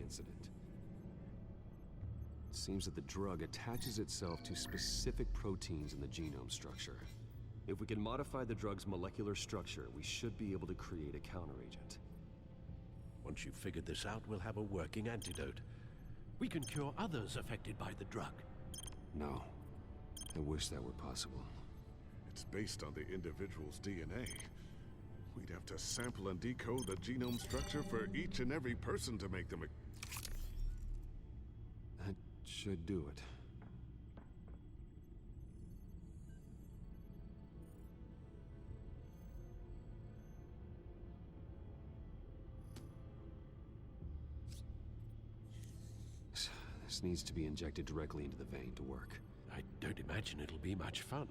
incident. It seems that the drug attaches itself to specific proteins in the genome structure. If we can modify the drug's molecular structure, we should be able to create a counteragent. Once you've figured this out, we'll have a working antidote. We can cure others affected by the drug. No. I wish that were possible. It's based on the individual's DNA. We'd have to sample and decode the genome structure for each and every person to make them. That should do it. This needs to be injected directly into the vein to work. I don't imagine it'll be much fun.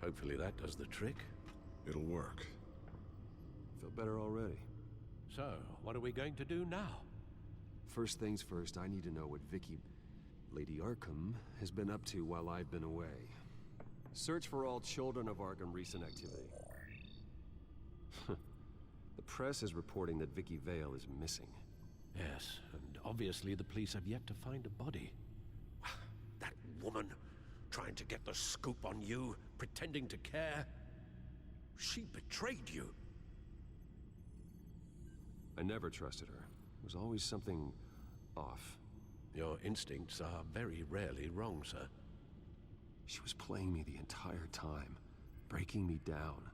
Hopefully that does the trick. It'll work. Feel better already. So, what are we going to do now? First things first, I need to know what Lady Arkham, has been up to while I've been away. Search for all children of Arkham recent activity. The press is reporting that Vicky Vale is missing. Yes, and obviously the police have yet to find a body. That woman, trying to get the scoop on you, pretending to care. She betrayed you. I never trusted her. There was always something off. Your instincts are very rarely wrong, sir. She was playing me the entire time, breaking me down.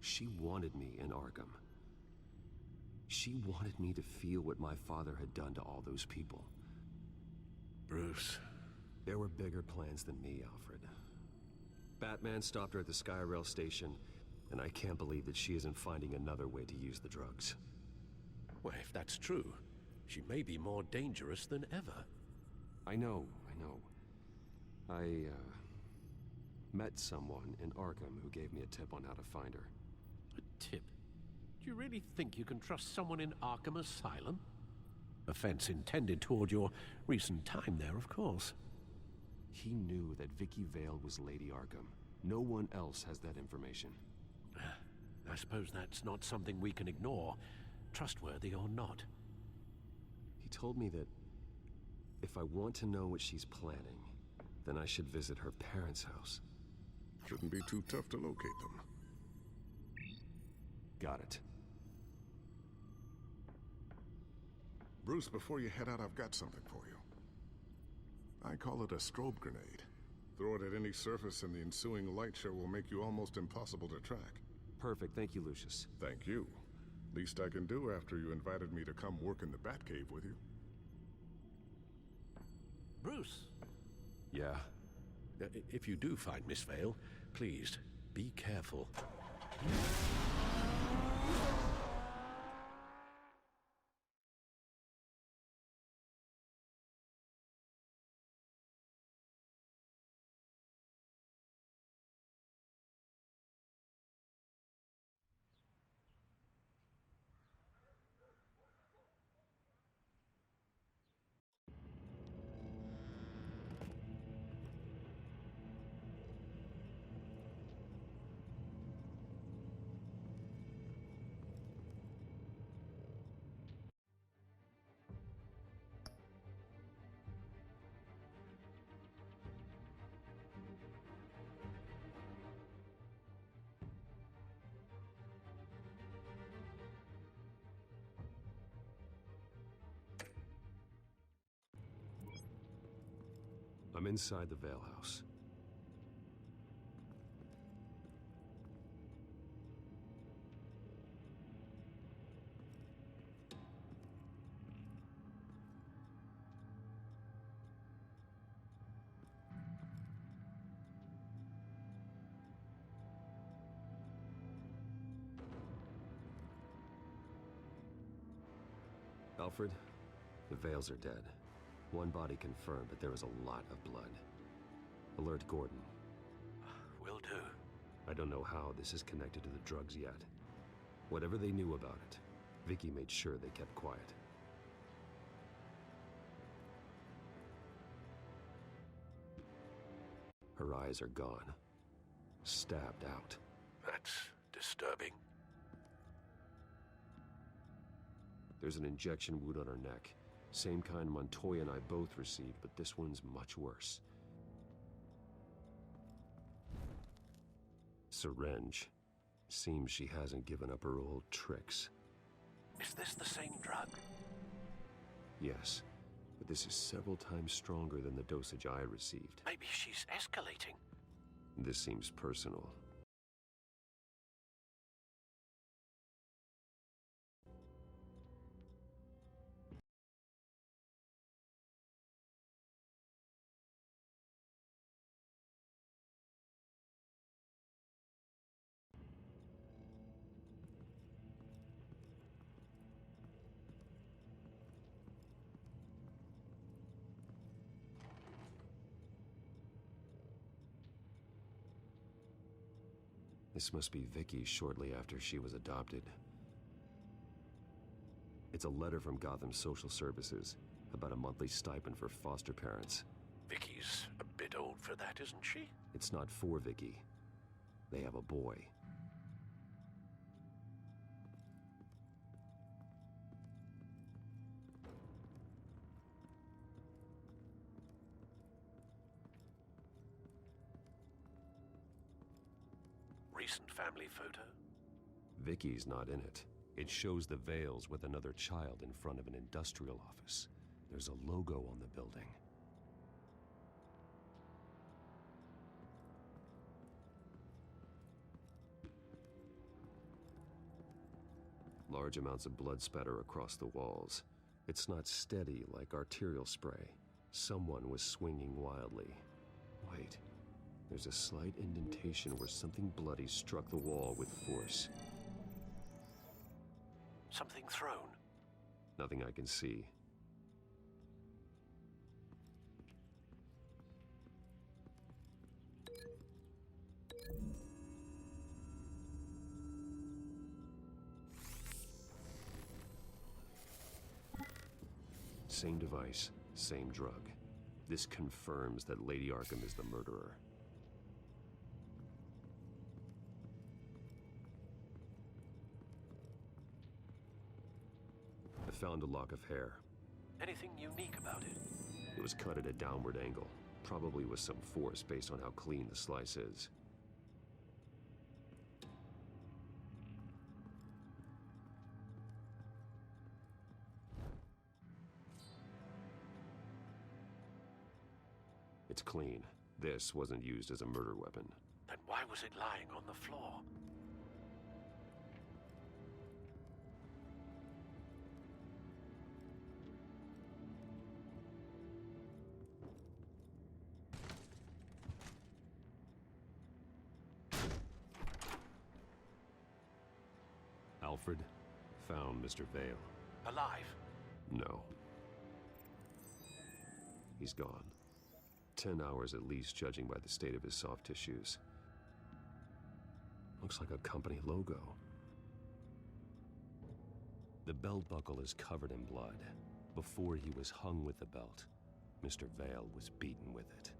She wanted me in Arkham. She wanted me to feel what my father had done to all those people. Bruce. There were bigger plans than me, Alfred. Batman stopped her at the Skyrail station, and I can't believe that she isn't finding another way to use the drugs. Well, if that's true, she may be more dangerous than ever. I know. I met someone in Arkham who gave me a tip on how to find her. A tip? Do you really think you can trust someone in Arkham Asylum? Offense intended toward your recent time there, of course. He knew that Vicky Vale was Lady Arkham. No one else has that information. I suppose that's not something we can ignore, trustworthy or not. He told me that if I want to know what she's planning, then I should visit her parents' house. Shouldn't be too tough to locate them. Got it. Bruce, before you head out, I've got something for you. I call it a strobe grenade. Throw it at any surface and the ensuing light show will make you almost impossible to track. Perfect. Thank you, Lucius. Thank you. Least I can do after you invited me to come work in the Batcave with you. Bruce! Yeah? If you do find Miss Vale, please, be careful. I'm inside the Vale house. Alfred, the Vales are dead. One body confirmed, but there was a lot of blood. Alert Gordon. Will do. I don't know how this is connected to the drugs yet. Whatever they knew about it, Vicky made sure they kept quiet. Her eyes are gone. Stabbed out. That's disturbing. There's an injection wound on her neck. Same kind Montoya and I both received, but this one's much worse. Syringe. Seems she hasn't given up her old tricks. Is this the same drug? Yes, but this is several times stronger than the dosage I received. Maybe she's escalating. This seems personal. This must be Vicky shortly after she was adopted. It's a letter from Gotham Social Services about a monthly stipend for foster parents. Vicky's a bit old for that, isn't she? It's not for Vicky. They have a boy. Recent family photo? Vicky's not in it. It shows the Vales with another child in front of an industrial office. There's a logo on the building. Large amounts of blood spatter across the walls. It's not steady like arterial spray. Someone was swinging wildly. Wait. There's a slight indentation where something bloody struck the wall with force. Something thrown? Nothing I can see. Same device, same drug. This confirms that Lady Arkham is the murderer. I found a lock of hair. Anything unique about it? It was cut at a downward angle, probably with some force based on how clean the slice is. It's clean. This wasn't used as a murder weapon. Then why was it lying on the floor? Alfred found Mr. Vale. Alive? No. He's gone. 10 hours at least, judging by the state of his soft tissues. Looks like a company logo. The belt buckle is covered in blood. Before he was hung with the belt, Mr. Vale was beaten with it.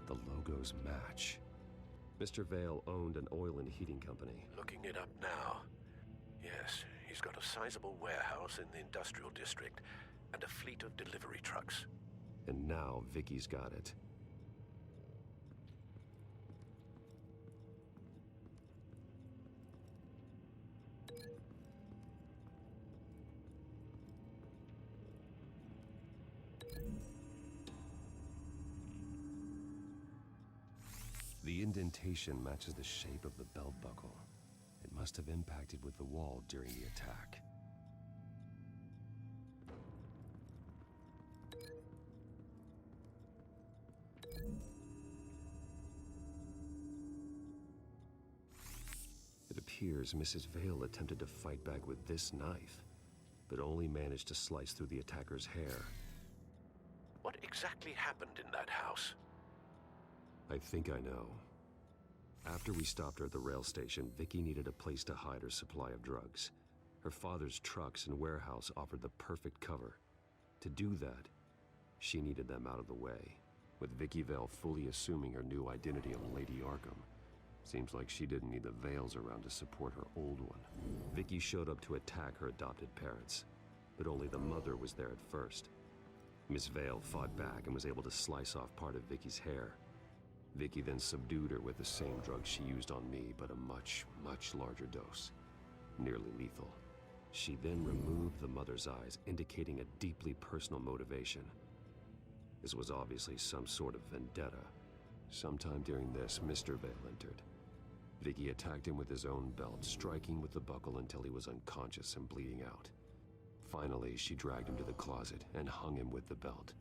The logos match. Mr. Vale owned an oil and heating company. Looking it up now. Yes, he's got a sizable warehouse in the industrial district and a fleet of delivery trucks. And now Vicky's got it. The indentation matches the shape of the belt buckle. It must have impacted with the wall during the attack. It appears Mrs. Vale attempted to fight back with this knife, but only managed to slice through the attacker's hair. What exactly happened in that house? I think I know. After we stopped her at the rail station, Vicky needed a place to hide her supply of drugs. Her father's trucks and warehouse offered the perfect cover. To do that, she needed them out of the way, with Vicky Vale fully assuming her new identity of Lady Arkham. Seems like she didn't need the Vales around to support her old one. Vicky showed up to attack her adopted parents, but only the mother was there at first. Miss Vale fought back and was able to slice off part of Vicky's hair. Vicky then subdued her with the same drug she used on me, but a much, much larger dose. Nearly lethal. She then removed the mother's eyes, indicating a deeply personal motivation. This was obviously some sort of vendetta. Sometime during this, Mr. Vale entered. Vicky attacked him with his own belt, striking with the buckle until he was unconscious and bleeding out. Finally, she dragged him to the closet and hung him with the belt.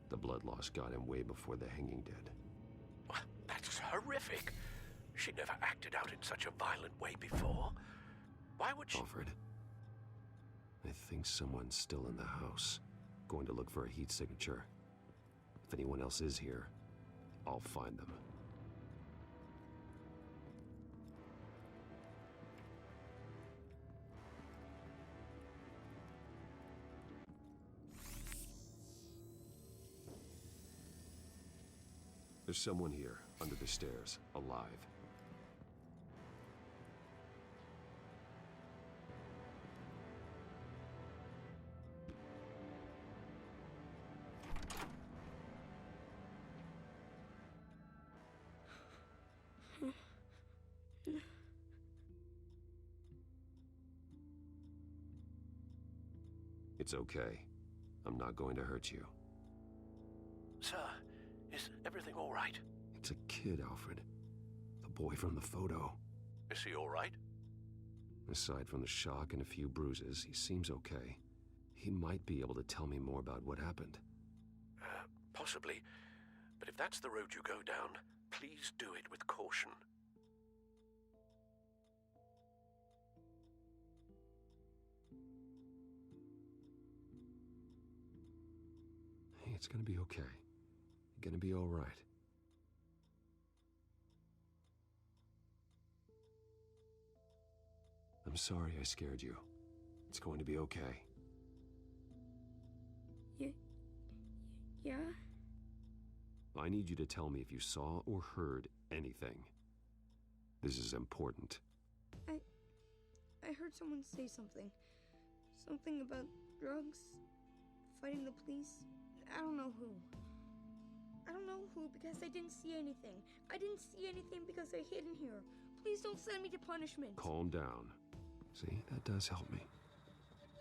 The blood loss got him way before the hanging did. That's horrific. She never acted out in such a violent way before. Why would she... Alfred, I think someone's still in the house. Going to look for a heat signature. If anyone else is here, I'll find them. There's someone here, under the stairs, alive. It's okay. I'm not going to hurt you. Sir, is everything all right? It's a kid, Alfred. The boy from the photo. Is he all right? Aside from the shock and a few bruises, he seems okay. He might be able to tell me more about what happened. Possibly. But if that's the road you go down, please do it with caution. Hey, it's gonna be okay. You're gonna be all right. I'm sorry I scared you. It's going to be okay. Yeah? I need you to tell me if you saw or heard anything. This is important. I heard someone say something. Something about drugs, fighting the police. I don't know who. I don't know who because I didn't see anything. I didn't see anything because I hid in here. Please don't send me to punishment. Calm down. See, that does help me.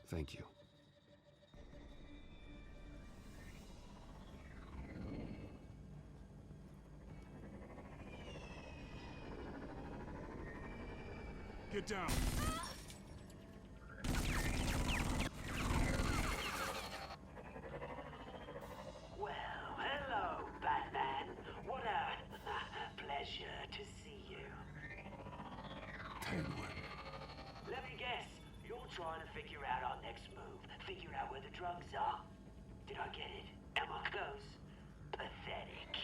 Thank you. Get down! Well, hello, Batman. What a pleasure to see you. Penguin. Let me guess, you're trying to figure out our next move. Figure out where the drugs are. Did I get it? Am I close? Pathetic.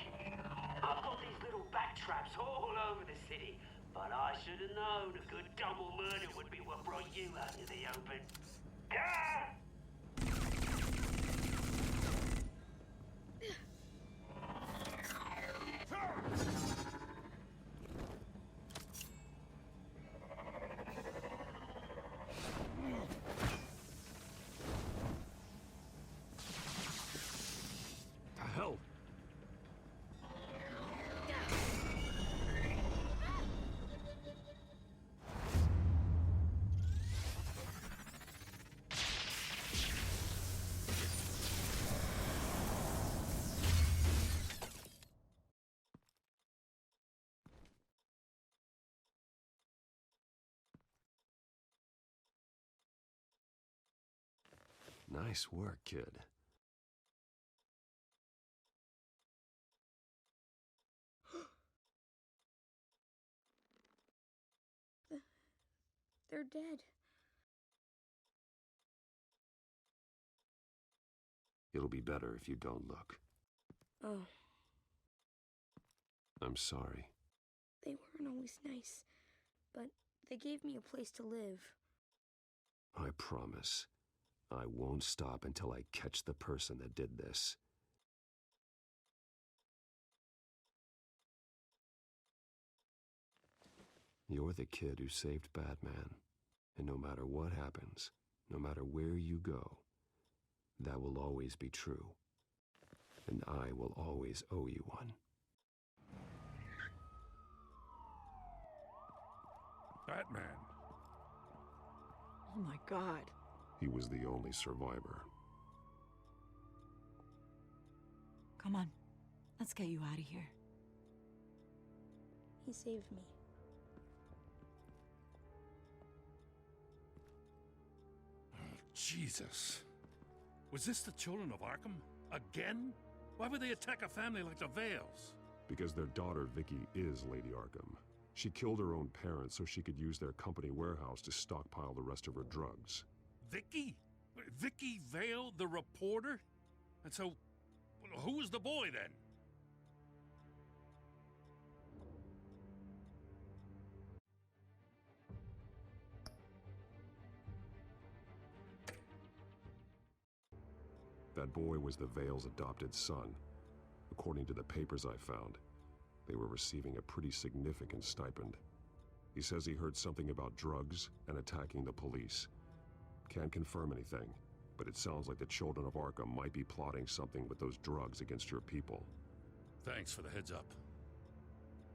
I've got these little bat traps all over the city, but I should have known a good double murder would be what brought you out to the open. Ah! The hell? Nice work, kid. They're dead. It'll be better if you don't look. Oh, I'm sorry. they weren't always nice, but they gave me a place to live. I promise. I won't stop until I catch the person that did this. You're the kid who saved Batman. And no matter what happens, no matter where you go, that will always be true. And I will always owe you one. Batman. Oh my God. He was the only survivor. Come on. Let's get you out of here. He saved me. Oh, Jesus. Was this the children of Arkham? Again? Why would they attack a family like the Vales? Because their daughter, Vicky, is Lady Arkham. She killed her own parents so she could use their company warehouse to stockpile the rest of her drugs. Vicky? Vicky Vale, the reporter? And so, who was the boy then? That boy was the Vale's adopted son. According to the papers I found, they were receiving a pretty significant stipend. He says he heard something about drugs and attacking the police. Can't confirm anything, but it sounds like the children of Arkham might be plotting something with those drugs against your people. Thanks for the heads up.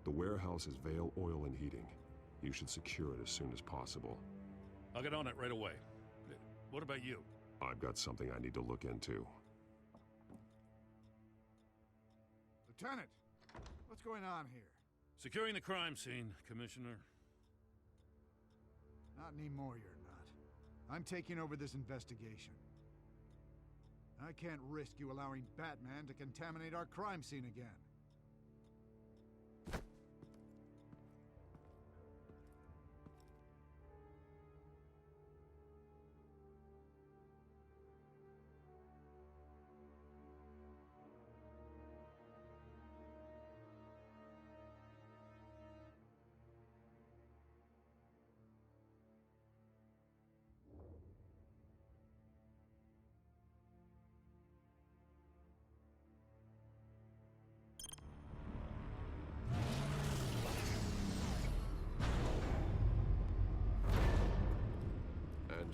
The warehouse is Vale Oil and Heating. You should secure it as soon as possible. I'll get on it right away. What about you? I've got something I need to look into. Lieutenant, what's going on here? Securing the crime scene, Commissioner. Not anymore, you're not. I'm taking over this investigation. I can't risk you allowing Batman to contaminate our crime scene again.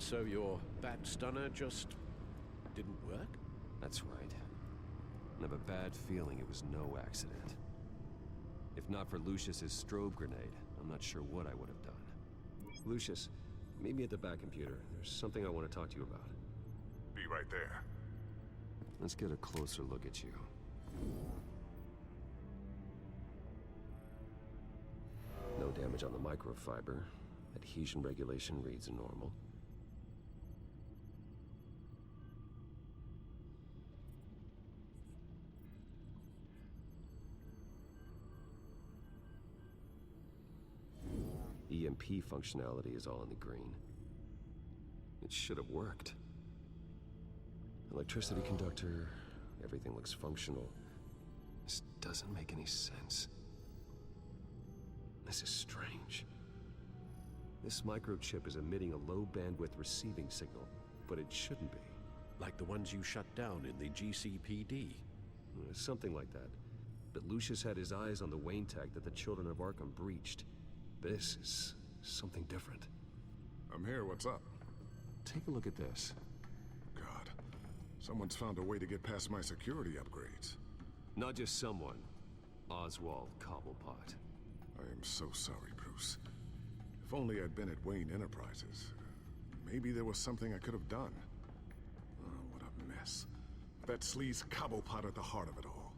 And so your bat stunner just didn't work? That's right. I have a bad feeling it was no accident. If not for Lucius's strobe grenade, I'm not sure what I would have done. Lucius, meet me at the back computer. There's something I want to talk to you about. Be right there. Let's get a closer look at you. No damage on the microfiber. Adhesion regulation reads normal. EMP functionality is all in the green. It should have worked. Electricity conductor, everything looks functional. This doesn't make any sense. This is strange. This microchip is emitting a low bandwidth receiving signal, but it shouldn't be. Like the ones you shut down in the GCPD? Something like that. But Lucius had his eyes on the Wayne tag that the Children of Arkham breached. This is something different. I'm here, what's up? Take a look at this. God, someone's found a way to get past my security upgrades. Not just someone. Oswald Cobblepot. I am so sorry, Bruce. If only I'd been at Wayne Enterprises. Maybe there was something I could have done. Oh, what a mess. That sleaze Cobblepot at the heart of it all.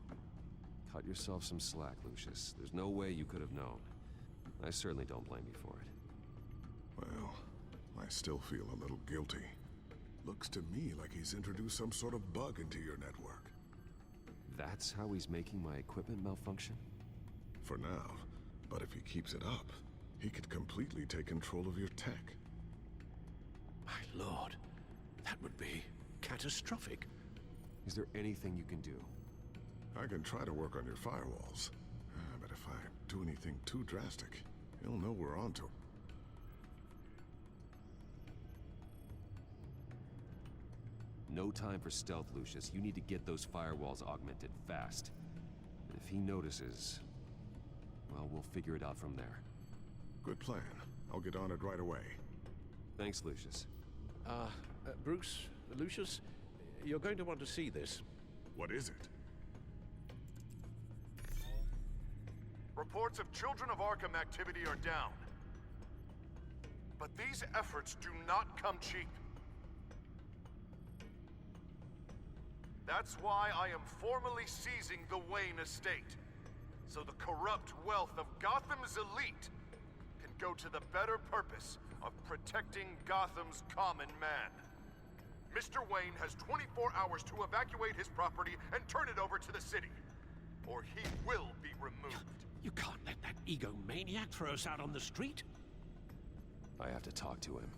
Cut yourself some slack, Lucius. There's no way you could have known. I certainly don't blame you for it. Well, I still feel a little guilty. Looks to me like he's introduced some sort of bug into your network. That's how he's making my equipment malfunction? For now. But if he keeps it up, he could completely take control of your tech. My lord, that would be catastrophic. Is there anything you can do? I can try to work on your firewalls. But if I do anything too drastic, he'll know we're onto him. No time for stealth, Lucius. You need to get those firewalls augmented fast. And if he notices, well, we'll figure it out from there. Good plan. I'll get on it right away. Thanks, Lucius. Bruce, Lucius, you're going to want to see this. What is it? Reports of Children of Arkham activity are down. But these efforts do not come cheap. That's why I am formally seizing the Wayne estate, so the corrupt wealth of Gotham's elite can go to the better purpose of protecting Gotham's common man. Mr. Wayne has 24 hours to evacuate his property and turn it over to the city, or he will be removed. You can't let that egomaniac throw us out on the street. I have to talk to him.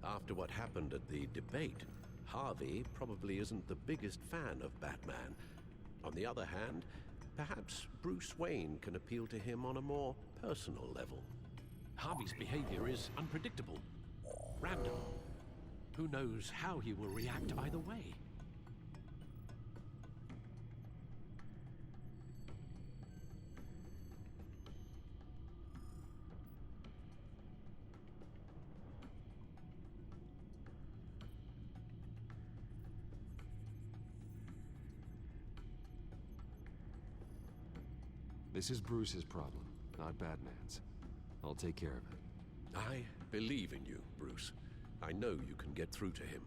After what happened at the debate, Harvey probably isn't the biggest fan of Batman. On the other hand, perhaps Bruce Wayne can appeal to him on a more personal level. Harvey's behavior is unpredictable, random. Who knows how he will react either way? This is Bruce's problem, not Batman's. I'll take care of it. I believe in you, Bruce. I know you can get through to him.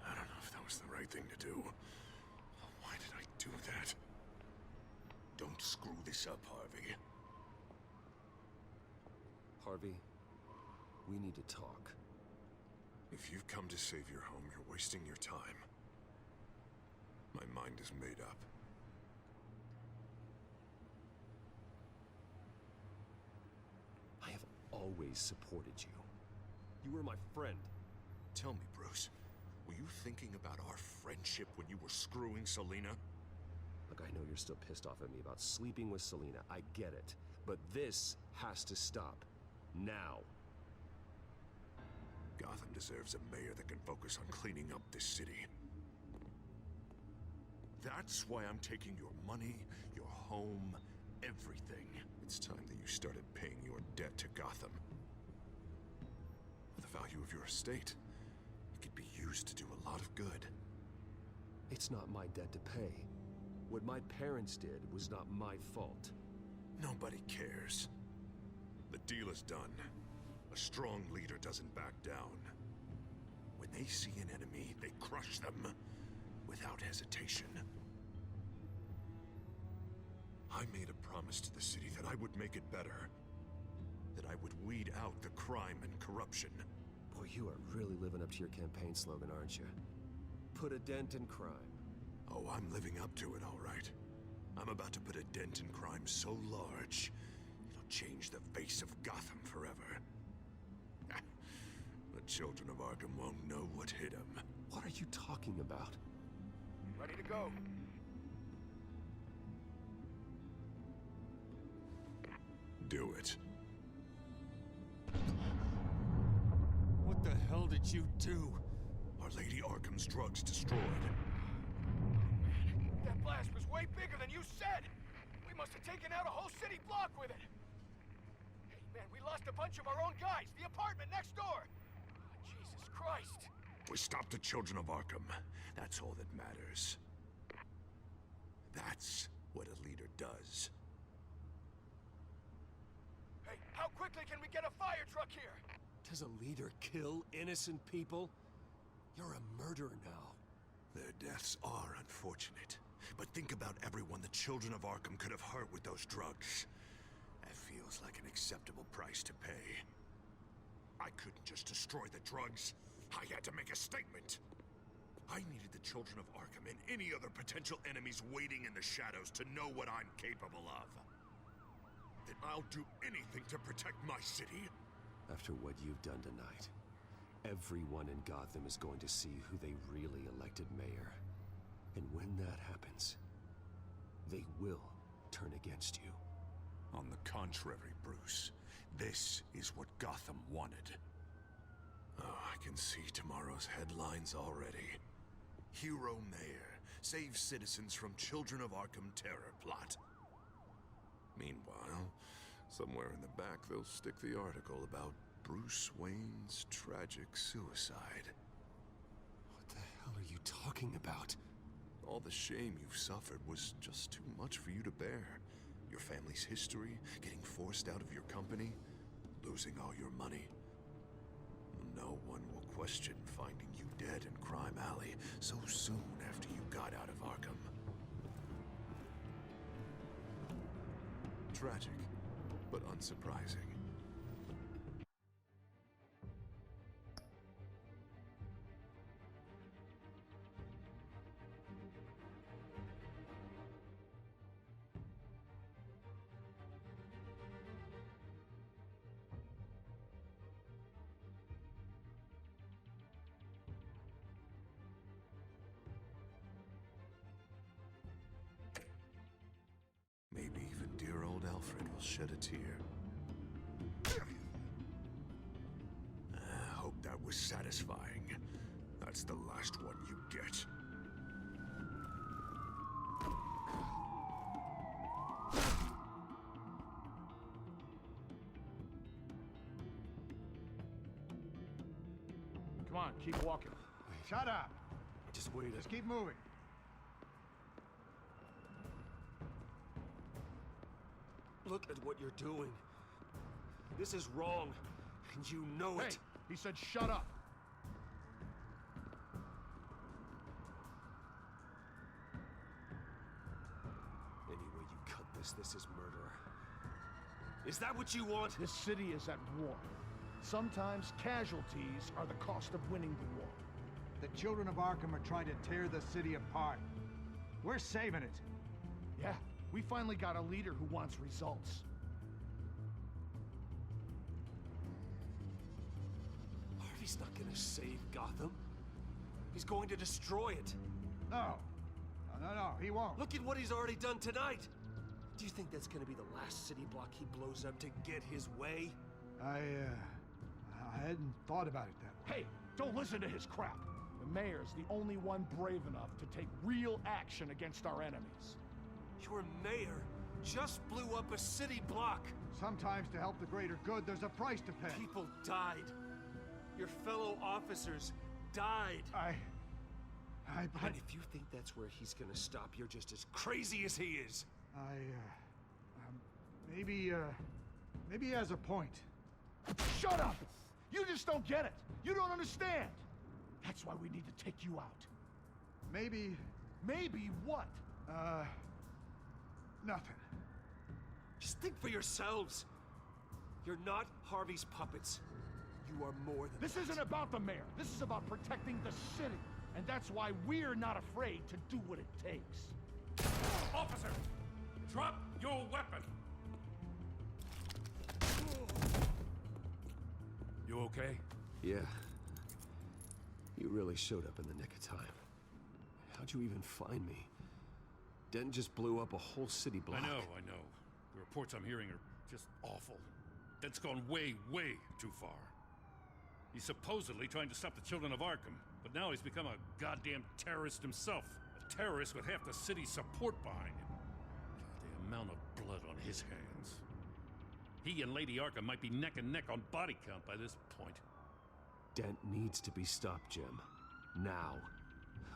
I don't know if that was the right thing to do. Why did I do that? Don't screw this up, Harvey. Harvey, we need to talk. If you've come to save your home, you're wasting your time. My mind is made up. I have always supported you. You were my friend. Tell me, Bruce, were you thinking about our friendship when you were screwing Selina? Look, I know you're still pissed off at me about sleeping with Selina. I get it. But this has to stop. Now. Gotham deserves a mayor that can focus on cleaning up this city. That's why I'm taking your money, your home, everything. It's time that you started paying your debt to Gotham. For the value of your estate, it could be used to do a lot of good. It's not my debt to pay. What my parents did was not my fault. Nobody cares. The deal is done. A strong leader doesn't back down. When they see an enemy, they crush them without hesitation. I made a promise to the city that I would make it better. That I would weed out the crime and corruption. Boy, you are really living up to your campaign slogan, aren't you? Put a dent in crime. Oh, I'm living up to it, all right. I'm about to put a dent in crime so large, it'll change the face of Gotham forever. The children of Arkham won't know what hit them. What are you talking about? Ready to go. Do it. What the hell did you do? Our Lady Arkham's drugs destroyed. That blast was way bigger than you said! We must have taken out a whole city block with it! Hey, man, we lost a bunch of our own guys! The apartment next door! Jesus Christ! We stopped the children of Arkham. That's all that matters. That's what a leader does. Hey, how quickly can we get a fire truck here? Does a leader kill innocent people? You're a murderer now. Their deaths are unfortunate. But think about everyone the children of Arkham could have hurt with those drugs. That feels like an acceptable price to pay. I couldn't just destroy the drugs. I had to make a statement. I needed the children of Arkham and any other potential enemies waiting in the shadows to know what I'm capable of. Then I'll do anything to protect my city. After what you've done tonight, everyone in Gotham is going to see who they really elected mayor. And when that happens, they will turn against you. On the contrary, Bruce, this is what Gotham wanted. Oh, I can see tomorrow's headlines already. Hero Mayor saves citizens from Children of Arkham terror plot. Meanwhile, somewhere in the back they'll stick the article about Bruce Wayne's tragic suicide. What the hell are you talking about? All the shame you've suffered was just too much for you to bear. Your family's history, getting forced out of your company, losing all your money. No one will question finding you dead in Crime Alley so soon after you got out of Arkham. Tragic, but unsurprising. Maybe even dear old Alfred will shed a tear. I hope that was satisfying. That's the last one you get. Come on, keep walking. Shut up. Just wait. Just keep moving. Look at what you're doing. This is wrong, and you know it. Hey, he said shut up. Any way you cut this, this is murder. Is that what you want? This city is at war. Sometimes casualties are the cost of winning the war. The children of Arkham are trying to tear the city apart. We're saving it. Yeah, we finally got a leader who wants results. Harvey's not gonna save Gotham. He's going to destroy it. No. No, he won't. Look at what he's already done tonight. Do you think that's gonna be the last city block he blows up to get his way? I hadn't thought about it that way. Hey, don't listen to his crap. The mayor's the only one brave enough to take real action against our enemies. Your mayor just blew up a city block. Sometimes to help the greater good, there's a price to pay. People died. Your fellow officers died. And if you think that's where he's gonna stop, you're just as crazy as he is. Maybe he has a point. Shut up! You just don't get it. You don't understand. That's why we need to take you out. Maybe what? Nothing. Just think for yourselves. You're not Harvey's puppets. You are more than This isn't about the mayor. This is about protecting the city. And that's why we're not afraid to do what it takes. Officer! Drop your weapon! You okay? Yeah. You really showed up in the nick of time. How'd you even find me? Dent just blew up a whole city block. I know. The reports I'm hearing are just awful. Dent's gone way, way too far. He's supposedly trying to stop the children of Arkham, but now he's become a goddamn terrorist himself. A terrorist with half the city's support behind him. The amount of blood on his hands. He and Lady Arkham might be neck and neck on body count by this point. Dent needs to be stopped, Jim. Now.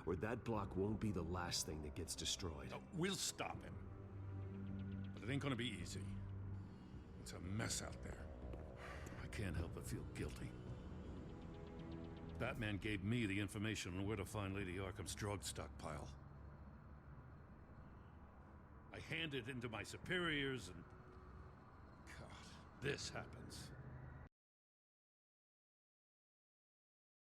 Or that block won't be the last thing that gets destroyed. No, we'll stop him. But it ain't gonna be easy. It's a mess out there. I can't help but feel guilty. Batman gave me the information on where to find Lady Arkham's drug stockpile. I handed it into my superiors and... God, this happens.